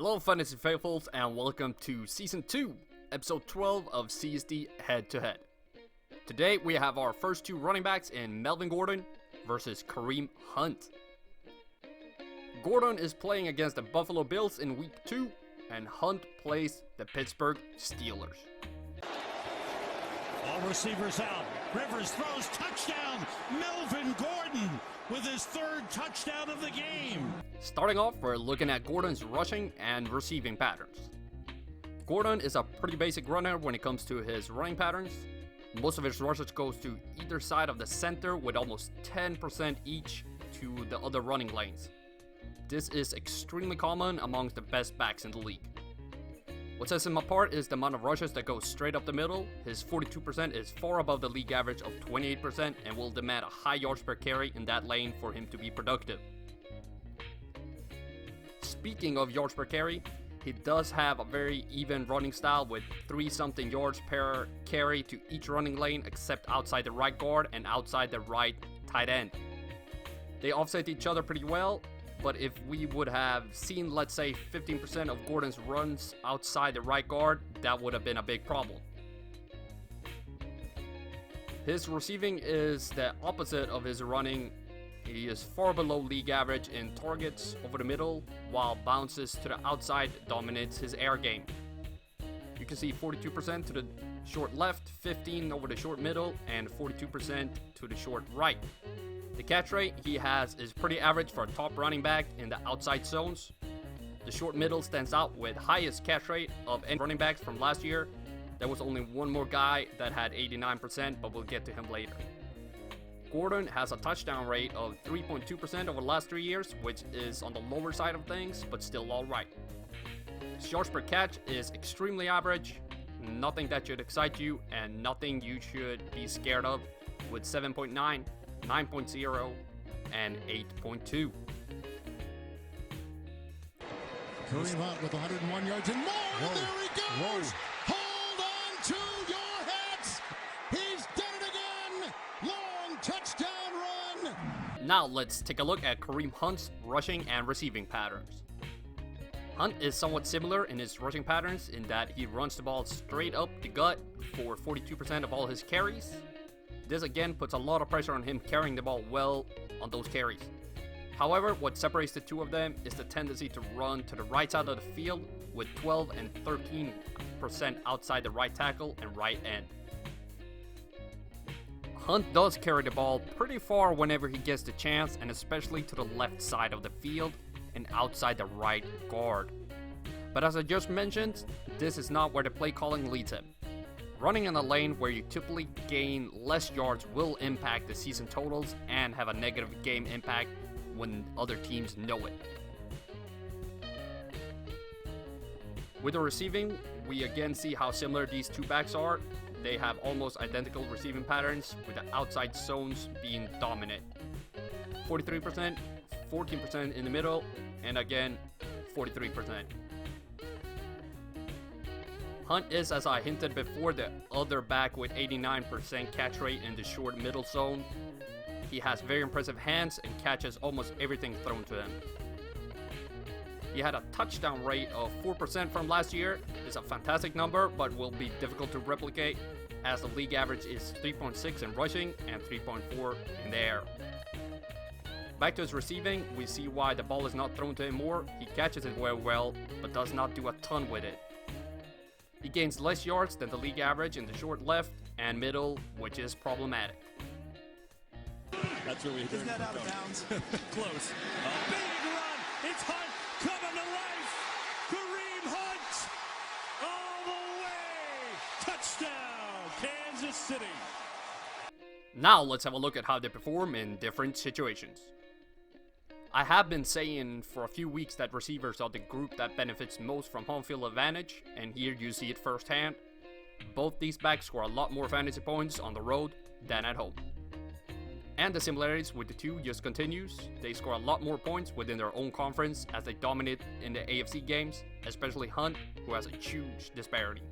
Hello Fantasy Faithfuls and welcome to Season 2, Episode 12 of CSD Head-2-Head. Today we have our first two running backs in Melvin Gordon versus Kareem Hunt. Gordon is playing against the Buffalo Bills in Week 2 and Hunt plays the Pittsburgh Steelers. All receivers out. Rivers throws touchdown. Melvin Gordon with his third touchdown of the game. Starting off, we're looking at Gordon's rushing and receiving patterns. Gordon is a pretty basic runner when it comes to his running patterns. Most of his rushes goes to either side of the center with almost 10% each to the other running lanes. This is extremely common amongst the best backs in the league. What sets him apart is the amount of rushes that go straight up the middle. His 42% is far above the league average of 28% and will demand a high yards per carry in that lane for him to be productive. Speaking of yards per carry, he does have a very even running style with 3-something yards per carry to each running lane except outside the right guard and outside the right tight end. They offset each other pretty well. But if we would have seen, let's say, 15% of Gordon's runs outside the right guard, that would have been a big problem. His receiving is the opposite of his running. He is far below league average in targets over the middle, while bounces to the outside dominates his air game. You can see 42% to the short left, 15% over the short middle, and 42% to the short right. The catch rate he has is pretty average for a top running back in the outside zones. The short middle stands out with highest catch rate of any running backs from last year. There was only one more guy that had 89%, but we'll get to him later. Gordon has a touchdown rate of 3.2% over the last 3 years, which is on the lower side of things, but still alright. His yards per catch is extremely average, nothing that should excite you, and nothing you should be scared of, with 7.9, 9.0, and 8.2. Kareem Hunt with 101 yards and more. Whoa. And there he goes. Whoa. Hold on to your hats. He's done it again. Long touchdown run. Now let's take a look at Kareem Hunt's rushing and receiving patterns. Hunt is somewhat similar in his rushing patterns in that he runs the ball straight up the gut for 42% of all his carries. This again puts a lot of pressure on him carrying the ball well on those carries. However, what separates the two of them is the tendency to run to the right side of the field with 12 and 13% outside the right tackle and right end. Hunt does carry the ball pretty far whenever he gets the chance, and especially to the left side of the field and outside the right guard. But as I just mentioned, this is not where the play calling leads him. Running in a lane where you typically gain less yards will impact the season totals and have a negative game impact when other teams know it. With the receiving, we again see how similar these two backs are. They have almost identical receiving patterns, with the outside zones being dominant. 43%, 14% in the middle, and again, 43%. Hunt is, as I hinted before, the other back with 89% catch rate in the short middle zone. He has very impressive hands and catches almost everything thrown to him. He had a touchdown rate of 4% from last year. It's a fantastic number, but will be difficult to replicate as the league average is 3.6 in rushing and 3.4 in the air. Back to his receiving, we see why the ball is not thrown to him more. He catches it very well, but does not do a ton with it. He gains less yards than the league average in the short left and middle, which is problematic. That's really Isn't that out of bounds? close. A big run. It's Hunt coming to life. Kareem Hunt all the way. Touchdown, Kansas City. Now let's have a look at how they perform in different situations. I have been saying for a few weeks that receivers are the group that benefits most from home field advantage, and here you see it firsthand. Both these backs score a lot more fantasy points on the road than at home. And the similarities with the two just continues. They score a lot more points within their own conference as they dominate in the AFC games, especially Hunt, who has a huge disparity.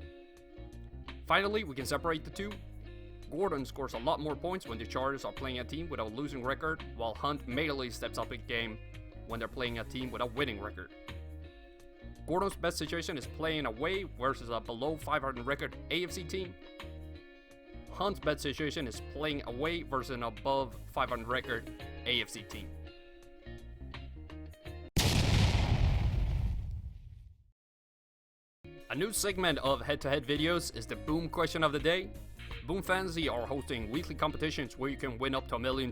Finally, we can separate the two. Gordon scores a lot more points when the Chargers are playing a team with a losing record, while Hunt majorly steps up a game when they're playing a team with a winning record. Gordon's best situation is playing away versus a below 500 record AFC team. Hunt's best situation is playing away versus an above 500 record AFC team. A new segment of head-to-head videos is the Boom question of the day. Boom Fantasy are hosting weekly competitions where you can win up to $1 million.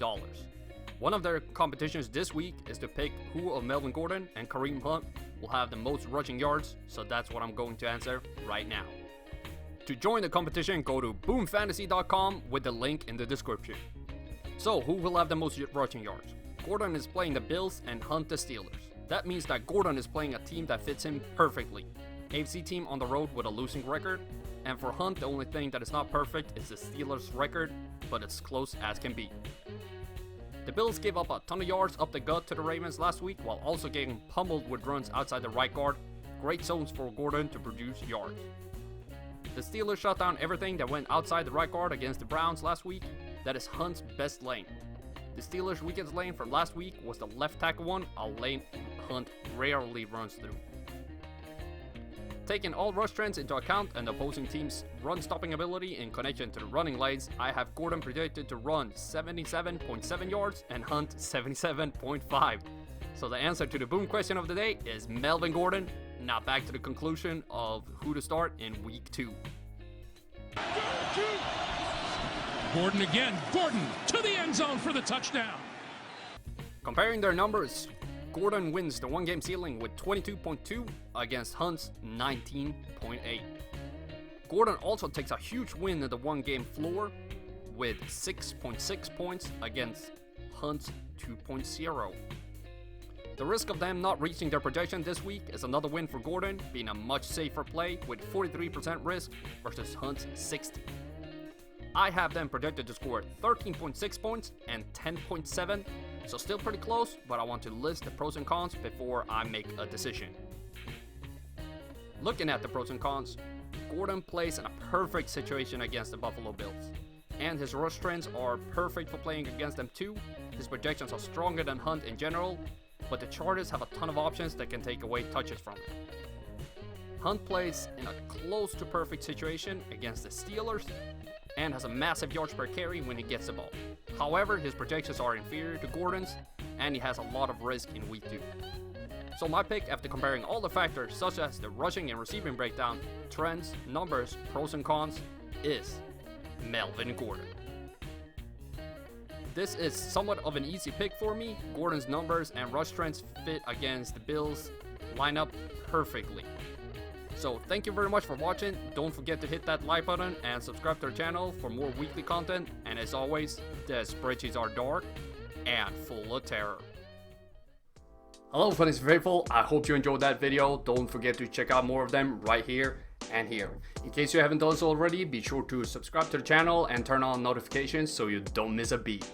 One of their competitions this week is to pick who of Melvin Gordon and Kareem Hunt will have the most rushing yards, so that's what I'm going to answer right now. To join the competition, go to boomfantasy.com with the link in the description. So, who will have the most rushing yards? Gordon is playing the Bills and Hunt the Steelers. That means that Gordon is playing a team that fits him perfectly. AFC team on the road with a losing record, and for Hunt the only thing that is not perfect is the Steelers record, but it's close as can be. The Bills gave up a ton of yards up the gut to the Ravens last week while also getting pummeled with runs outside the right guard. Great zones for Gordon to produce yards. The Steelers shut down everything that went outside the right guard against the Browns last week. That is Hunt's best lane. The Steelers' weakest lane from last week was the left tackle one, a lane Hunt rarely runs through. Taking all rush trends into account and the opposing team's run-stopping ability in connection to the running lanes, I have Gordon predicted to run 77.7 yards and Hunt 77.5. So the answer to the Boom question of the day is Melvin Gordon. Now back to the conclusion of who to start in week 2. Gordon again. Gordon to the end zone for the touchdown. Comparing their numbers, Gordon wins the one-game ceiling with 22.2 against Hunt's 19.8. Gordon also takes a huge win in the one-game floor with 6.6 points against Hunt's 2.0. The risk of them not reaching their projection this week is another win for Gordon, being a much safer play with 43% risk versus Hunt's 60%. I have them projected to score 13.6 points and 10.7, so still pretty close, but I want to list the pros and cons before I make a decision. Looking at the pros and cons, Gordon plays in a perfect situation against the Buffalo Bills, and his rush trends are perfect for playing against them too. His projections are stronger than Hunt in general, but the Chargers have a ton of options that can take away touches from him. Hunt plays in a close to perfect situation against the Steelers and has a massive yards per carry when he gets the ball. However, his projections are inferior to Gordon's, and he has a lot of risk in week 2. So my pick, after comparing all the factors such as the rushing and receiving breakdown, trends, numbers, pros and cons, is Melvin Gordon. This is somewhat of an easy pick for me. Gordon's numbers and rush trends fit against the Bills lineup perfectly. So thank you very much for watching. Don't forget to hit that like button and subscribe to our channel for more weekly content. And as always, the spreadsheets are dark and full of terror. Hello Fantasy Faithful, I hope you enjoyed that video. Don't forget to check out more of them right here and here. In case you haven't done so already, be sure to subscribe to the channel and turn on notifications so you don't miss a beat.